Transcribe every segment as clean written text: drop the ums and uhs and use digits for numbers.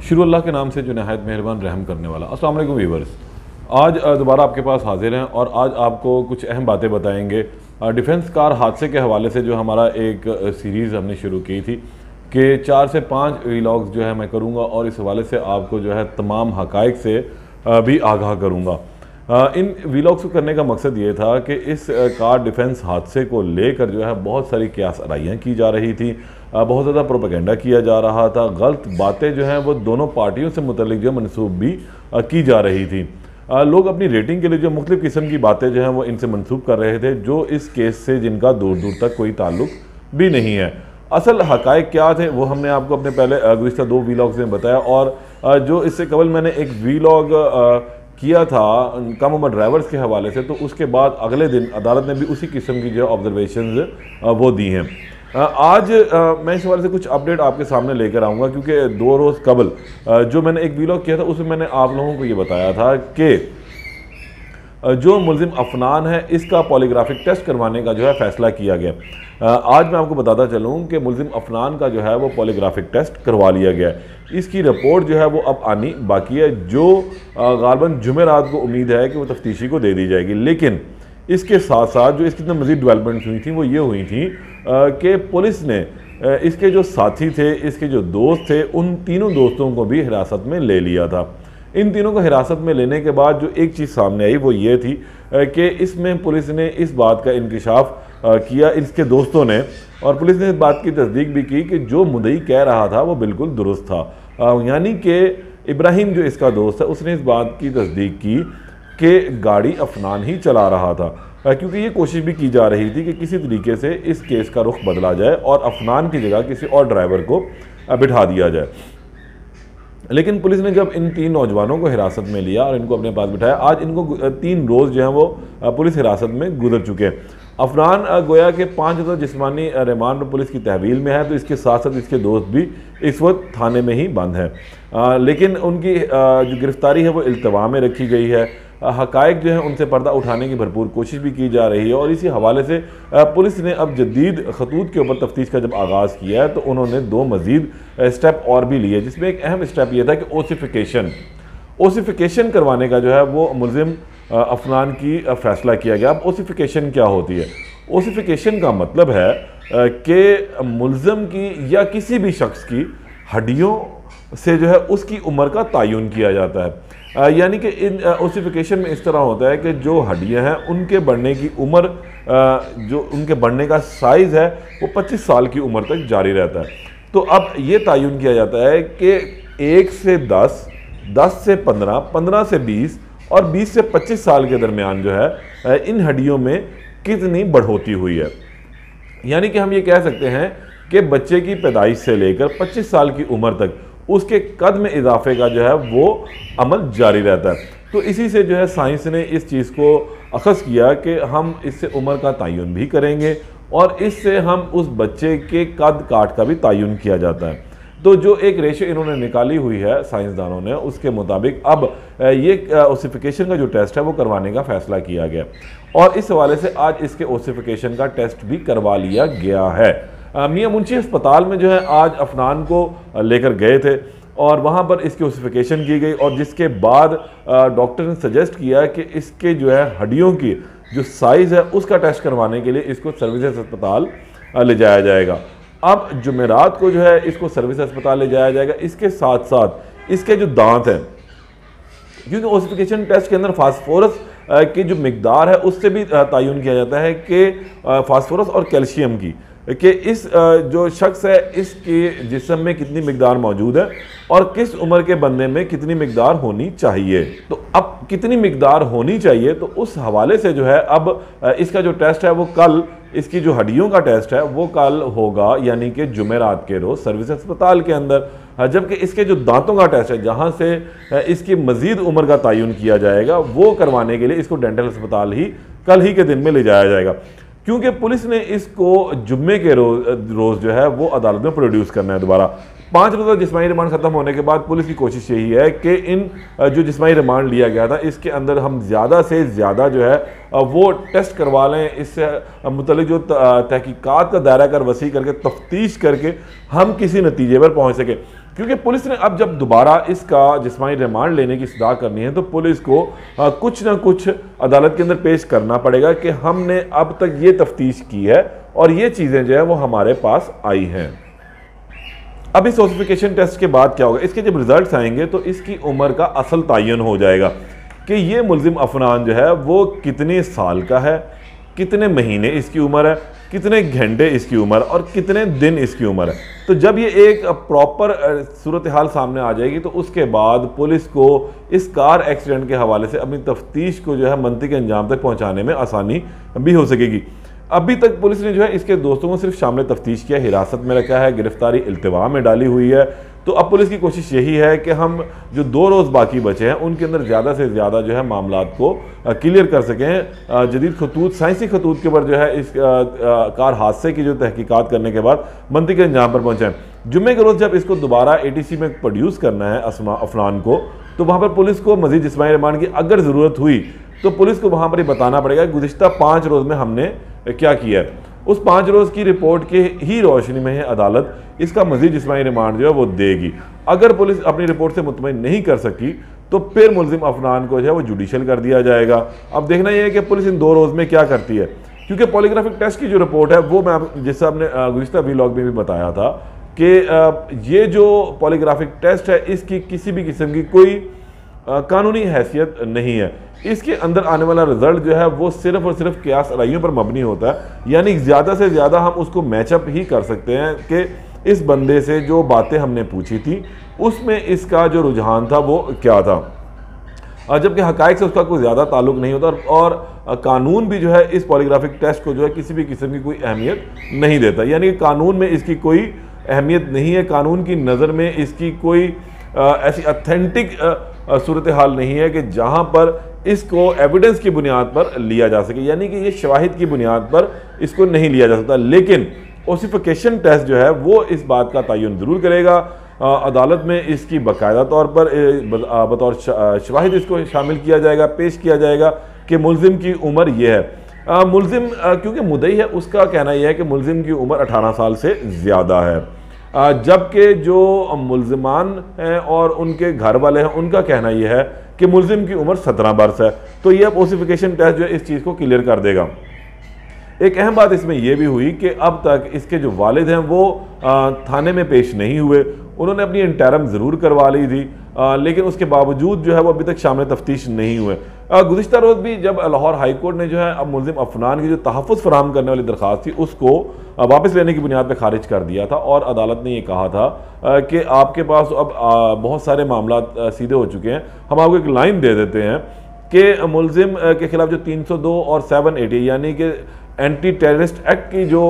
शुरू अल्लाह के नाम से जो नहायत मेहरबान रहम करने वाला। अस्सलाम वालेकुम व्यूअर्स, आज दोबारा आपके पास हाजिर हैं और आज आपको कुछ अहम बातें बताएंगे। डिफेंस कार हादसे के हवाले से जो हमारा एक सीरीज़ हमने शुरू की थी कि 4 से 5 व्लॉग्स जो है मैं करूँगा और इस हवाले से आपको जो है तमाम हक़ाइक़ से भी आगाह करूँगा। इन व्लॉग्स को करने का मकसद ये था कि इस कार डिफेंस हादसे को लेकर जो है बहुत सारी क़यास आराइयाँ की जा रही थी, बहुत ज़्यादा प्रोपेगेंडा किया जा रहा था, गलत बातें जो हैं वो दोनों पार्टियों से मुतल्लिक जो मनसूब भी की जा रही थी। लोग अपनी रेटिंग के लिए जो मुख्तलिफ़ किस्म की बातें जो हैं वो इनसे मनसूब कर रहे थे, जो इस केस से जिनका दूर दूर तक कोई ताल्लुक़ भी नहीं है। असल हक़ाइक़ क्या थे वो हमने आपको अपने पहले गुज़िश्ता 2 व्लॉग्स में बताया, और जो इससे कबल मैंने एक व्लॉग किया था कम उम्र ड्राइवर्स के हवाले से, तो उसके बाद अगले दिन अदालत ने भी उसी किस्म की जो ऑब्जर्वेशंस वो दी हैं। आज मैं इस हवाले से कुछ अपडेट आपके सामने लेकर आऊँगा, क्योंकि 2 रोज़ कबल जो मैंने एक व्लॉग किया था उसमें मैंने आप लोगों को ये बताया था कि जो मुल्ज़िम अफनान है इसका पॉलीग्राफिक टेस्ट करवाने का जो है फ़ैसला किया गया। आज मैं आपको बताता चलूँ कि मुल्ज़िम अफनान का जो है वो पॉलीग्राफिक टेस्ट करवा लिया गया। इसकी रिपोर्ट जो है वो अब आनी बाकी है, जो गालबन जुमेरात को उम्मीद है कि वो तफ्तीशी को दे दी जाएगी। लेकिन इसके साथ साथ जो इसकी मज़ीद डेवलपमेंट्स हुई थी वो ये हुई थी कि पुलिस ने इसके जो साथी थे, इसके जो दोस्त थे, उन तीनों दोस्तों को भी हिरासत में ले लिया था। इन तीनों को हिरासत में लेने के बाद जो एक चीज़ सामने आई वो ये थी कि इसमें पुलिस ने इस बात का इंकिशाफ किया, इसके दोस्तों ने, और पुलिस ने इस बात की तस्दीक भी की कि जो मुद्दई कह रहा था वो बिल्कुल दुरुस्त था। यानी कि इब्राहिम जो इसका दोस्त है उसने इस बात की तस्दीक की कि गाड़ी अफनान ही चला रहा था, क्योंकि ये कोशिश भी की जा रही थी कि किसी तरीके से इस केस का रुख बदला जाए और अफनान की जगह किसी और ड्राइवर को बिठा दिया जाए। लेकिन पुलिस ने जब इन 3 नौजवानों को हिरासत में लिया और इनको अपने पास बिठाया, आज इनको 3 रोज़ जो हैं वो पुलिस हिरासत में गुजर चुके हैं। अफनान गोया के 5 तो जिस्मानी रिमांड पुलिस की तहवील में है, तो इसके साथ साथ इसके दोस्त भी इस वक्त थाने में ही बंद हैं। लेकिन उनकी जो गिरफ्तारी है वो इल्तवा में रखी गई है। हक़ाइक़ जो है उनसे पर्दा उठाने की भरपूर कोशिश भी की जा रही है, और इसी हवाले से पुलिस ने अब जदीद खतूत के ऊपर तफ्तीश का जब आगाज़ किया है तो उन्होंने 2 मज़ीद स्टेप और भी लिए, जिसमें एक अहम स्टेप ये था कि ओसिफिकेशन करवाने का जो है वो मुल्ज़िम अफनान की फ़ैसला किया गया। अब ओसिफिकेशन क्या होती है? ओसिफिकेशन का मतलब है कि मुल्ज़िम की या किसी भी शख्स की हड्डियों से जो है उसकी उम्र का तयन किया जाता है। यानी कि इन ओसिफिकेशन में इस तरह होता है कि जो हड्डियां हैं उनके बढ़ने की उम्र, जो उनके बढ़ने का साइज़ है वो 25 साल की उम्र तक जारी रहता है। तो अब ये तयन किया जाता है कि 1 से 10, 10 से 15, 15 से 20 और 20 से 25 साल के दरमियान जो है इन हड्डियों में कितनी बढ़ोतरी हुई है। यानी कि हम ये कह सकते हैं कि बच्चे की पैदाइश से लेकर 25 साल की उम्र तक उसके कद में इजाफे का जो है वो अमल जारी रहता है। तो इसी से जो है साइंस ने इस चीज़ को अखज़ किया कि हम इससे उम्र का तयन भी करेंगे और इससे हम उस बच्चे के कद काट का भी तयन किया जाता है। तो जो एक रेशो इन्होंने निकाली हुई है साइंसदानों ने, उसके मुताबिक अब ये ओसिफिकेशन का जो टेस्ट है वो करवाने का फ़ैसला किया गया, और इस हवाले से आज इसके ओसिफिकेशन का टेस्ट भी करवा लिया गया है। मियां मुंशी अस्पताल में जो है आज अफनान को लेकर गए थे और वहाँ पर इसकी ओसिफिकेशन की गई, और जिसके बाद डॉक्टर ने सजेस्ट किया कि इसके जो है हड्डियों की जो साइज़ है उसका टेस्ट करवाने के लिए इसको सर्विसेज अस्पताल ले जाया जाएगा। अब जुमेरात को जो है इसको सर्विस अस्पताल ले जाया जाएगा। इसके साथ साथ इसके जो दांत हैं, क्योंकि ओसिफिकेशन टेस्ट के अंदर फास्फोरस की जो मिकदार है उससे भी तयन किया जाता है कि फास्फोरस और कैल्शियम की, कि इस जो शख्स है इसके जिस्म में कितनी मिकदार मौजूद है और किस उम्र के बंदे में कितनी मिकदार होनी चाहिए। तो अब कितनी मिकदार होनी चाहिए, तो उस हवाले से जो है अब इसका जो टेस्ट है वो कल, इसकी जो हड्डियों का टेस्ट है वो कल होगा, यानी कि जुमेरात के रोज़ सर्विस अस्पताल के अंदर। जबकि इसके जो दांतों का टेस्ट है, जहाँ से इसकी मज़ीद उम्र का तयन किया जाएगा, वो करवाने के लिए इसको डेंटल अस्पताल ही कल ही के दिन में ले जाया जाएगा, क्योंकि पुलिस ने इसको जुम्मे के रोज़ जो है वो अदालत में प्रोड्यूस करना है दोबारा। 5 रोज़ा जिस्मानी रिमांड ख़त्म होने के बाद पुलिस की कोशिश यही है कि इन जो जिस्मानी रिमांड लिया गया था इसके अंदर हम ज़्यादा से ज़्यादा जो है वो टेस्ट करवा लें, इससे मुतल्लिक़ जो तहकीकात का दायरा कर वसी करके तफ्तीश करके हम किसी नतीजे पर पहुँच सके। क्योंकि पुलिस ने अब जब दोबारा इसका जिस्मानी रिमांड लेने की सदा करनी है तो पुलिस को कुछ ना कुछ अदालत के अंदर पेश करना पड़ेगा कि हमने अब तक ये तफ्तीश की है और ये चीज़ें जो है वो हमारे पास आई हैं। अब इस ओसिफिकेशन टेस्ट के बाद क्या होगा, इसके जब रिजल्ट्स आएंगे तो इसकी उम्र का असल तयन हो जाएगा कि ये मुल्जिम अफनान जो है वो कितने साल का है, कितने महीने इसकी उम्र है, कितने घंटे इसकी उम्र और कितने दिन इसकी उम्र है। तो जब ये एक प्रॉपर सूरत हाल सामने आ जाएगी तो उसके बाद पुलिस को इस कार एक्सीडेंट के हवाले से अपनी तफ्तीश को जो है मंतकी अंजाम तक पहुंचाने में आसानी भी हो सकेगी। अभी तक पुलिस ने जो है इसके दोस्तों को सिर्फ शामिल तफ्तीश किया, हिरासत में रखा है, गिरफ्तारी इल्तिवा में डाली हुई है। तो अब पुलिस की कोशिश यही है कि हम जो 2 रोज़ बाकी बचे हैं उनके अंदर ज़्यादा से ज़्यादा जो है मामलात को क्लियर कर सकें। जदीद खतूत, साइंसी खतूत के ऊपर जो है इस कार हादसे की जो तहकीकात करने के बाद मंतकी अंजाम पर पहुँचें। जुम्मे के रोज़ जब इसको दोबारा ATC में प्रोड्यूस करना है अफनान को, तो वहाँ पर पुलिस को मज़ीद जिस्मानी रिमांड की अगर ज़रूरत हुई तो पुलिस को वहाँ पर ही बताना पड़ेगा गुज़िश्ता 5 रोज़ में हमने क्या किया है। उस 5 रोज़ की रिपोर्ट के ही रोशनी में है अदालत इसका मज़ीद जिस्मानी रिमांड जो है वो देगी। अगर पुलिस अपनी रिपोर्ट से मुतमईन नहीं कर सकी तो फिर मुल्जिम अफनान को जो है वो जुडिशल कर दिया जाएगा। अब देखना यह है कि पुलिस इन 2 रोज़ में क्या करती है, क्योंकि पॉलीग्राफिक टेस्ट की जो रिपोर्ट है वो मैं जैसे आपने गुज़िश्ता व्लॉग में भी बताया था कि ये जो पॉलीग्राफिक टेस्ट है इसकी किसी भी किस्म की कोई कानूनी हैसियत नहीं है। इसके अंदर आने वाला रिजल्ट जो है वो सिर्फ और सिर्फ कियास राइयों पर मबनी होता है, यानी ज़्यादा से ज़्यादा हम उसको मैचअप ही कर सकते हैं कि इस बंदे से जो बातें हमने पूछी थी उसमें इसका जो रुझान था वो क्या था, जबकि हक़ाइक़ से उसका कोई ज़्यादा ताल्लुक नहीं होता। और कानून भी जो है इस पॉलीग्राफिक टेस्ट को जो है किसी भी किस्म की कोई अहमियत नहीं देता, यानी कि कानून में इसकी कोई अहमियत नहीं है। कानून की नज़र में इसकी कोई ऐसी ऑथेंटिक सूरत हाल नहीं है कि जहाँ पर इसको एविडेंस की बुनियाद पर लिया जा सके, यानी कि ये शवाहिद की बुनियाद पर इसको नहीं लिया जा सकता। लेकिन ओसिफिकेशन टेस्ट जो है वो इस बात का तयन ज़रूर करेगा। अदालत में इसकी बाकायदा तौर पर बतौर शवाहिद इसको शामिल किया जाएगा, पेश किया जाएगा कि मुल्जिम की उम्र ये है। मुल्जिम क्योंकि मुद्दई है उसका कहना यह है कि मुल्जिम की उम्र 18 साल से ज़्यादा है, जबकि जो मुल्जिमान हैं और उनके घर वाले हैं उनका कहना यह है कि मुल्जिम की उम्र 17 बरस है। तो ये ओसिफिकेशन टेस्ट जो है इस चीज़ को क्लियर कर देगा। एक अहम बात इसमें यह भी हुई कि अब तक इसके जो वालिद हैं वो थाने में पेश नहीं हुए। उन्होंने अपनी इंटरम ज़रूर करवा ली थी, लेकिन उसके बावजूद जो है वो अभी तक शामिल तफ्तीश नहीं हुए। गुज़िश्ता रोज़ भी जब लाहौर हाई कोर्ट ने जो है अब मुल्जिम अफनान की जो तहफ़्फ़ुज़ फराहम करने वाली दरख्वास्त थी उसको वापस लेने की बुनियाद पर खारिज कर दिया था, और अदालत ने ये कहा था कि आपके पास अब बहुत सारे मामला सीधे हो चुके हैं, हम आपको एक लाइन दे देते हैं कि मुल्जिम के खिलाफ जो 302 और 780 यानी कि एंटी टेररिस्ट एक्ट की जो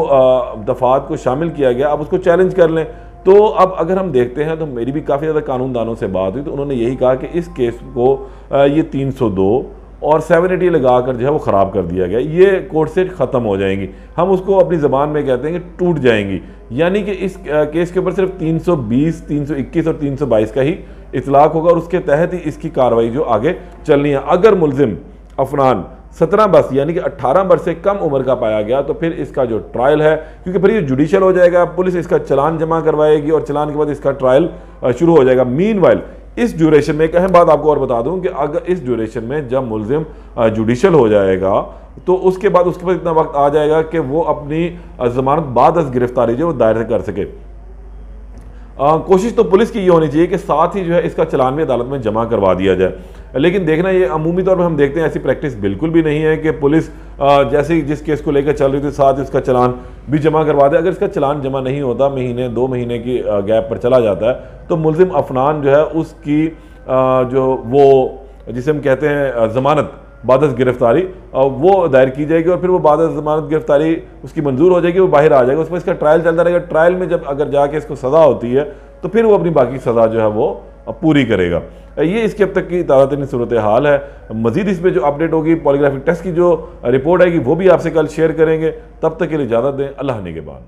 दफ़ात को शामिल किया गया, अब उसको चैलेंज कर लें। तो अब अगर हम देखते हैं तो मेरी भी काफ़ी ज़्यादा कानूनदानों से बात हुई तो उन्होंने यही कहा कि इस केस को ये 302 और 780 लगा कर जो है वो ख़राब कर दिया गया, ये कोर्ट से ख़त्म हो जाएंगी, हम उसको अपनी ज़बान में कहते हैं कि टूट जाएंगी। यानी कि इस केस के ऊपर सिर्फ 320, 321 और 322 का ही इतलाक़ होगा और उसके तहत ही इसकी कार्रवाई जो आगे चलनी है। अगर मुल्जिम अफनान 17 बरस यानी कि 18 बरस से कम उम्र का पाया गया तो फिर इसका जो ट्रायल है, क्योंकि फिर ये जुडिशल हो जाएगा, पुलिस इसका चालान जमा करवाएगी और चालान के बाद इसका ट्रायल शुरू हो जाएगा। मीनवाइल इस ड्यूरेशन में एक अहम बात आपको और बता दूं कि अगर इस ड्यूरेशन में जब मुल्जिम जुडिशल हो जाएगा तो उसके बाद इतना वक्त आ जाएगा कि वो अपनी जमानत बाद गिरफ्तारी जो दायर कर सके। कोशिश तो पुलिस की ये होनी चाहिए कि साथ ही जो है इसका चालान भी अदालत में जमा करवा दिया जाए, लेकिन देखना ये अमूमी तौर पर हम देखते हैं ऐसी प्रैक्टिस बिल्कुल भी नहीं है कि पुलिस जैसे ही जिस केस को लेकर चल रही थी साथ ही उसका चालान भी जमा करवा दे। अगर इसका चालान जमा नहीं होता, महीने 2 महीने की गैप पर चला जाता है, तो मुल्जिम अफनान जो है उसकी जो वो जिसे हम कहते हैं ज़मानत बादस गिरफ्तारी वो दायर की जाएगी और फिर वो बादस ज़मानत गिरफ्तारी उसकी मंजूर हो जाएगी, वो बाहर आ जाएगा, उसमें इसका ट्रायल चलता रहेगा। ट्रायल में जब अगर जाके इसको सज़ा होती है तो फिर वो अपनी बाकी सज़ा जो है वो पूरी करेगा। ये इसके अब तक की ताज़ा सूरत हाल है। मज़ीद इसमें जो अपडेट होगी, पॉलीग्राफिक टेस्ट की जो रिपोर्ट आएगी वो भी आपसे कल शेयर करेंगे। तब तक के लिए इजाज़त दें। अल्लाह निगहबान।